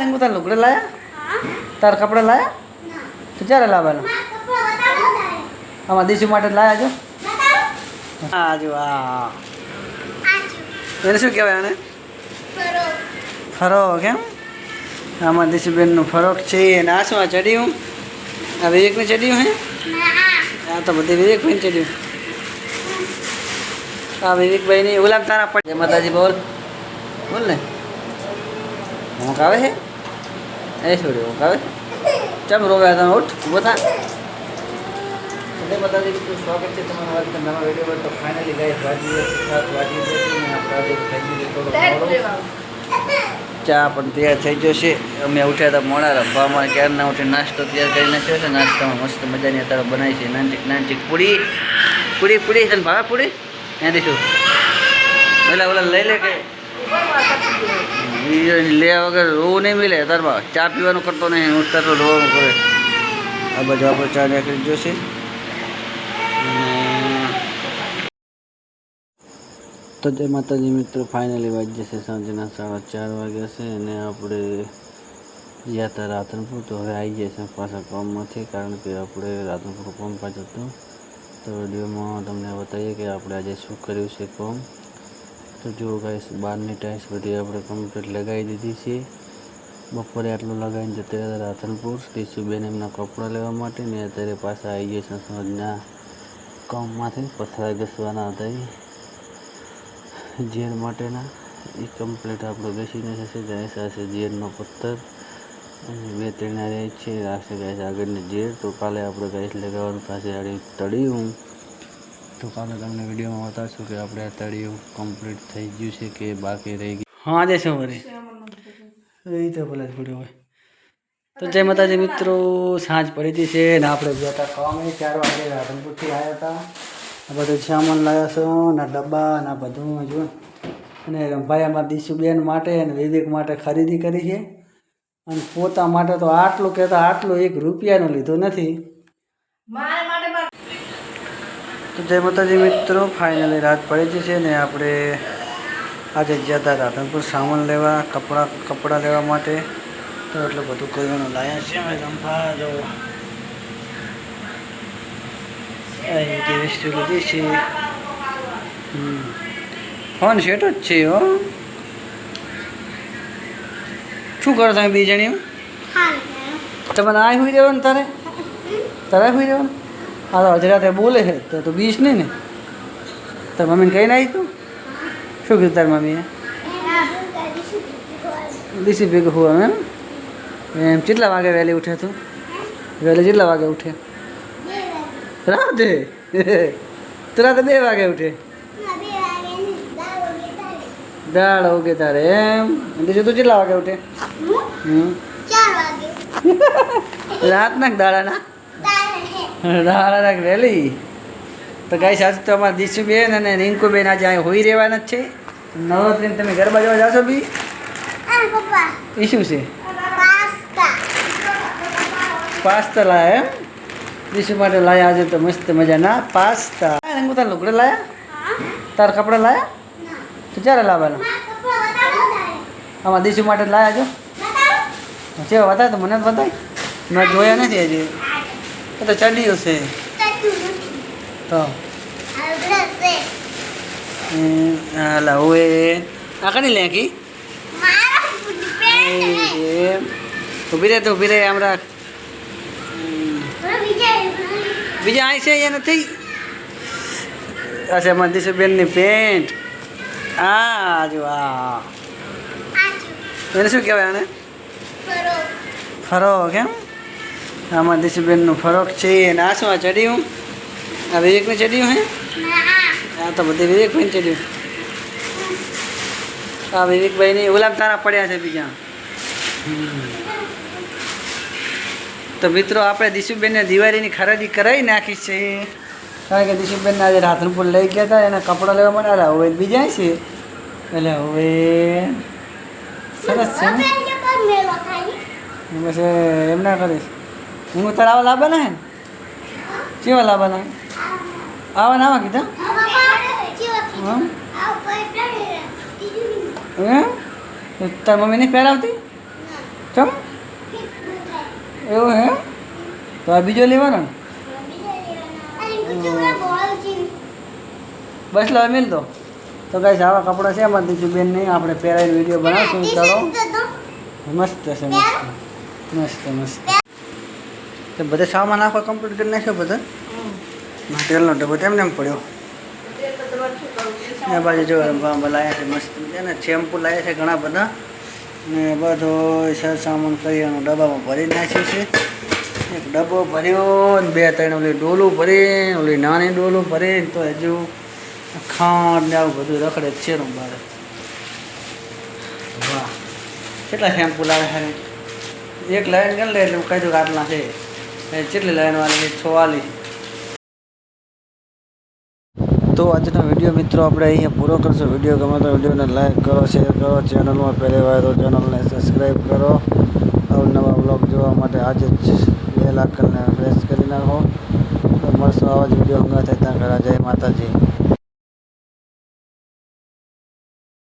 રીંગુ તાર લુગડે લાયા તાર કપડા લાયા તો ક્યારે લાવવાના આમાં દીસુ માટે લાયા જો હા જો હા એને શું કહેવાય આને ફરોક કેમ આમાં દીશુબેનનું ફરોક છે અને આ શું આ ચડ્યું આ વિવેકને ચડ્યું હે આ તો બધી વિવેકભાઈને ચડ્યું આ વિવેકભાઈની ઓલામ તારા પડે જય માતાજી બોલ બોલ ને હું કાવે છે એ છોડ્યું હું કાવે ચમ રોવ્યા તમે ઉઠ ઊભો થા જય માતાજી મિત્રો સ્વાગત છે તમારું વાત નવા વિડીયો પર. તો ફાઇનલી ગાઈસ વાજી 7 વાગી જશે ને આપણે ફેમિલી થોડો ચા પણ તૈયાર થઈ જશે. અમે ઉઠ્યા હતા મોડા રમવામાં ક્યારના ઉઠી નાસ્તો તૈયાર કરી નાખ્યો છે. નાસ્તામાં મસ્ત મજાની અત્યારે બનાવી છે નાનચીક પૂરી પૂરી પૂરી છે ને ભાવે પૂરી ત્યાં દઈશું ઓલા લઈ લે કે લે વગર રોવું નહીં મિલે તારમાં ચા પીવાનું કરતો નહીં ઉઠતા તો રોવાનું કરે. આ બાજુ આપણે ચા નાખી જોશે. તો જય માતાજી મિત્રો ફાઇનલી વાગી જશે સાંજના 4:30 વાગ્યા છે અને આપણે ગયા હતા રાધનપુર. તો હવે આવી જશે પાછા કામમાંથી કારણ કે આપણે રાધનપુર કામ પાછું હતું. તો વિડીયોમાં તમને બતાવીએ કે આપણે આજે શું કર્યું છે કામ. તો જુઓ ગાઈસ બહારની ટાઈલ્સ બધી આપણે કમ્પ્લીટ લગાવી દીધી છે. બપોરે આટલું લગાવીને જતા હતા રાધનપુર દીશુબેન એમના કપડાં લેવા માટે ને અત્યારે પાછા આવી જશે સાંજના કામમાંથી પથરા ઘસવાના હતા ઝેર માટેના એ કમ્પ્લીટ આપણે બેસીને થશે. ગાઈસ આ છે ઝેરનો પથ્થર અને 2-3 રહે છે રાખશે ગાઈસ આગળની ઝેર. તો કાલે આપણે ગાઈસ લગાવવાનું થશે આડી તળિયું. તો કાલે તમને વિડીયોમાં બતાવશું કે આપણે આ તળિયું કમ્પ્લીટ થઈ ગયું છે કે બાકી રહી ગયું. હા આજે શું વરે એ તો ભલે જ પડ્યો હોય. તો જય માતાજી મિત્રો સાંજ પડી ગઈ છે ને આપણે ગયા હતા કામે 4 વાગે રાધનપુરથી આવ્યા હતા. આ બધું સામાન લાવ્યા છો ને ડબ્બા ને આ બધું જો અને ભાઈ અમારા દીશુબેન માટે અને વિવેક માટે ખરીદી કરી છે અને પોતા માટે તો આટલું કહેતા આટલું 1 રૂપિયાનું લીધું નથી. તો જય માતાજી મિત્રો ફાઇનલી રાત પડી છે ને આપણે આજે ગયા હતા રાધનપુર સામાન લેવા કપડાં લેવા માટે. તો એટલું બધું કરવાનું લાવ્યા છે અમે રંભા જો બધી વસ્તુ લીધી છે. ફોન સેટ જ છે હો. શું કરો તમે 2 જણીઓ તમને આ હોઈ રહેવાનું તારે હોઈ રહેવાનું. હા તો અજરાતે બોલે છે તો બીસ નહીં ને તાર મમ્મીને કહીને આવી તું શું કીધું તારી મમ્મીએ દીસી ભેગું હોવા એમ કેટલા વાગે વહેલી ઉઠ્યા તું વહેલી કેટલા વાગે ઉઠે રાતે તો રાતે 2 વાગે ઉઠે દાળ ઉગે તારે એમ દીસું તું કેટલા વાગે ઉઠે 4 વાગે રાતના દાડાના દાડા વહેલી. તો ગાઈસ આજે તો અમારા દીશુબેન અને રિંકુબેન આજે અહીં હોઈ રહેવાના જ છે. નવરાત્રિને તમે ગરબા જોવા જાશો બી એ શું છે પાસ્તા લાયા એમ દીશુ માટે લાયા આજે તો મસ્ત મજાના પાસ્તા. રીંગુ તાર લુગડે લાયા તાર કપડા લાયા તો ક્યારે લાવવાના આમાં દીશુ માટે લાયા જો કેવા બતાવે તો મને જ બતાય મેં જોયા નથી હજી. એ તો ચડ્યું છે તો હાલા હવે આ કની લેખી ઊભી રહે તો ઊભી રહે હમણાં બીજા અહીં છે એ નથી. અચ્છા અમારા દીશુબેનની પેન્ટ હા જો હા એને શું કહેવાય આને ફરોક કેમ આમાં દીશુબેનનું ફરોક છે અને આ શું આ ચડ્યું આ વિવેકને ચડ્યું હે આ તો બધી વિવેકભાઈને ચડ્યું. આ વિવેકભાઈની ઓલામ તારા પડ્યા છે બીજા. તો મિત્રો આપણે દીશુબેનને દિવાળીની ખરીદી કરાવી નાખી છે કારણ કે દીશુબેનને આજે રાધનપુર લઈ ગયા હતા એના કપડાં લેવા માટે. હવે બીજા છે એટલે હવે સરસ છે ને બસ એમ ના કરીશ હું તારા આવા લાવવાના હે ને કેવા લાવવાના આવા કીધા એમ તાર મમ્મી નહીં પહેરાવતી ચમ એવું હે તો આ બીજો લેવાનો ને બસ લો મિલ તો ગાઈસ આવા કપડાં છે એમાં દીધું બેન નહીં આપણે પહેરાઈને વિડીયો બનાવશું ચાલો મસ્ત છે મસ્ત મસ્ત તો બધે સામાન આખો કમ્પ્લીટ કરી નાખ્યો બધા તેલનો ડબ્બો તેમને એમ પડ્યો એ બાજુ જો લાવ્યા છે મસ્ત એને શેમ્પુ લાવ્યા છે ઘણા બધા ને બધો સામાન કરિયાણું ડબ્બામાં ભરી નાખ્યું છે એક ડબ્બો ભર્યો ને 2-3 ઓલી ડોલું ભરી ઓલી નાની ડોલું ભરી તો હજુ ખાંડ ને આવું બધું રખડે જ છે ને બારે વાહ કેટલા શેમ્પુ લાવે છે એક લાઈન કરી લે એટલે કહી દઉં કે આટલા છે કેટલી લાઈન વાળી 6 વાળી તો આજનો વિડીયો મિત્રો આપણે અહીંયા પૂરો કરશું વિડીયો ગમે તો વિડીયોને લાઈક કરો શેર કરો ચેનલમાં પહેલી વાર તો ચેનલને સબસ્ક્રાઈબ કરો અવનવા બ્લોગ જોવા માટે આજે જ બેલ આઇકનને પ્રેસ કરી નાખો તો મળશું આવા જ વિડીયો હંગા થાય ત્યાં ઘણા જય માતાજી